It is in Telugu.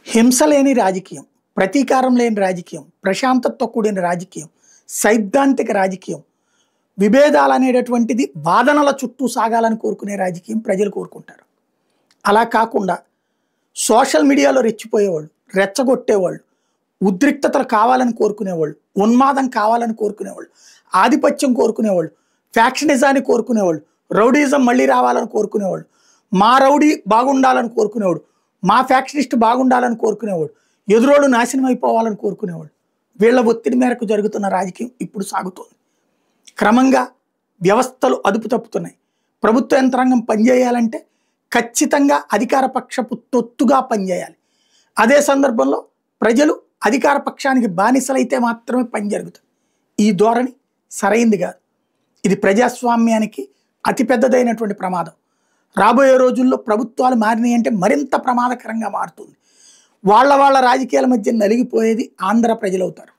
హింస లేని రాజకీయం, ప్రతీకారం లేని రాజకీయం, ప్రశాంతతతో కూడిన రాజకీయం, సైద్ధాంతిక రాజకీయం, విభేదాలు అనేటటువంటిది వాదనల చుట్టూ సాగాలని కోరుకునే రాజకీయం ప్రజలు కోరుకుంటారు. అలా కాకుండా సోషల్ మీడియాలో రెచ్చిపోయేవాళ్ళు, రెచ్చగొట్టేవాళ్ళు, ఉద్రిక్తతలు కావాలని కోరుకునేవాళ్ళు, ఉన్మాదం కావాలని కోరుకునేవాళ్ళు, ఆధిపత్యం కోరుకునేవాళ్ళు, ఫ్యాక్షనిజాన్ని కోరుకునేవాళ్ళు, రౌడీజం మళ్ళీ రావాలని కోరుకునేవాళ్ళు, మా రౌడీ బాగుండాలని కోరుకునేవాడు, మా ఫ్యాక్షనిస్ట్ బాగుండాలని కోరుకునేవాడు, ఎదురోడు నాశనం అయిపోవాలని కోరుకునేవాడు. వీళ్ళ ఒత్తిడి మేరకు జరుగుతున్న రాజకీయం ఇప్పుడు సాగుతోంది. క్రమంగా వ్యవస్థలు అదుపు తప్పుతున్నాయి. ప్రభుత్వ యంత్రాంగం పనిచేయాలంటే ఖచ్చితంగా అధికార పక్షపు తొత్తుగా పనిచేయాలి. అదే సందర్భంలో ప్రజలు అధికార పక్షానికి బానిసలైతే మాత్రమే పని జరుగుతుంది. ఈ ధోరణి సరైంది కాదు. ఇది ప్రజాస్వామ్యానికి అతిపెద్దదైనటువంటి ప్రమాదం. రాబోయే రోజుల్లో ప్రభుత్వాలు మారినాయి అంటే మరింత ప్రమాదకరంగా మారుతుంది. వాళ్ళ రాజకీయాల మధ్య నలిగిపోయేది ఆంధ్ర ప్రజలవుతారు.